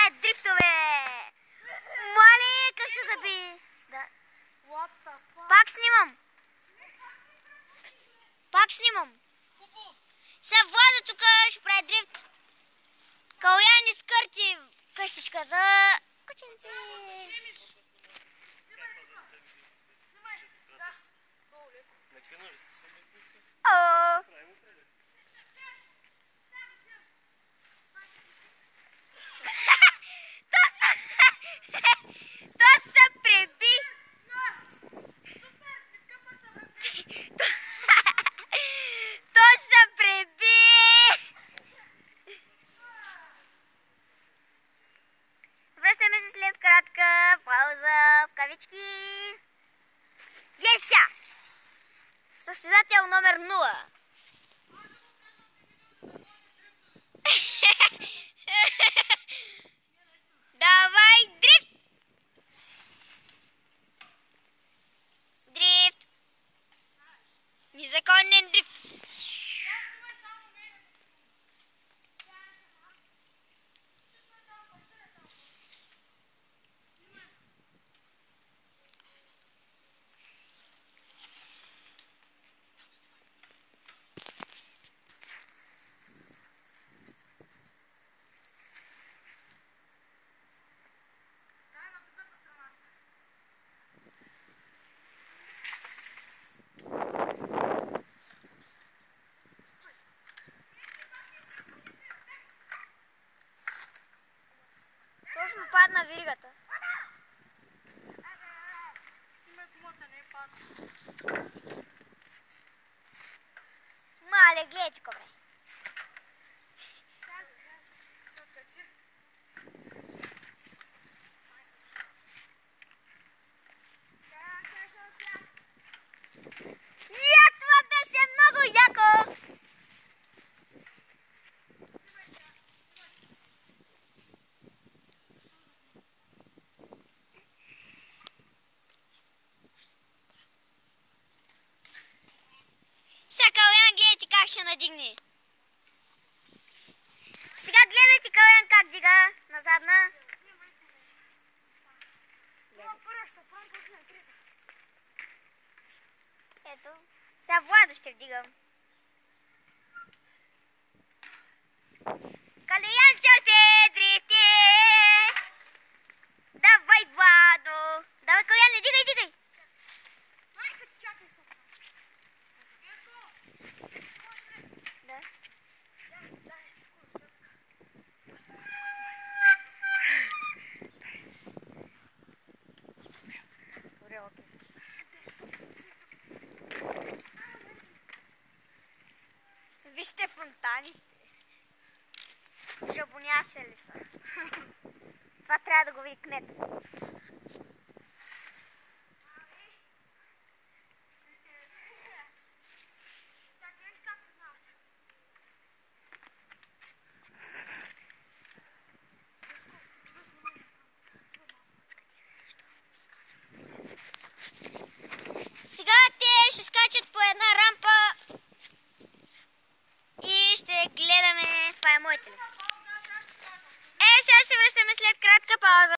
правят дрифтове. Мале, как се заби? Да. Пак снимам. Пак снимам. Сега Владо тук ще прави дрифт. Калян изкърти къщичката. Кученци. О! То се преби. То се преби. Връщаме се след кратка пауза в кавички. Гледай сега! Състезател номер 0. Давай дрифт! Дрифт! Незаконен дрифт! Точно падна виригата. Мале, гледай ти, бре. Това беше много яко! Сега Калян, гледайте как ще надигне. Сега гледайте Калян как дига назадна. Ето, сега Владо ще вдигам. Калян ще се дрифти. Давай, Владо. Давай, Калян, не дигай, дигай. Да. Вижте фонтаните. Жабоняше ли са? Това трябва да го види кмет.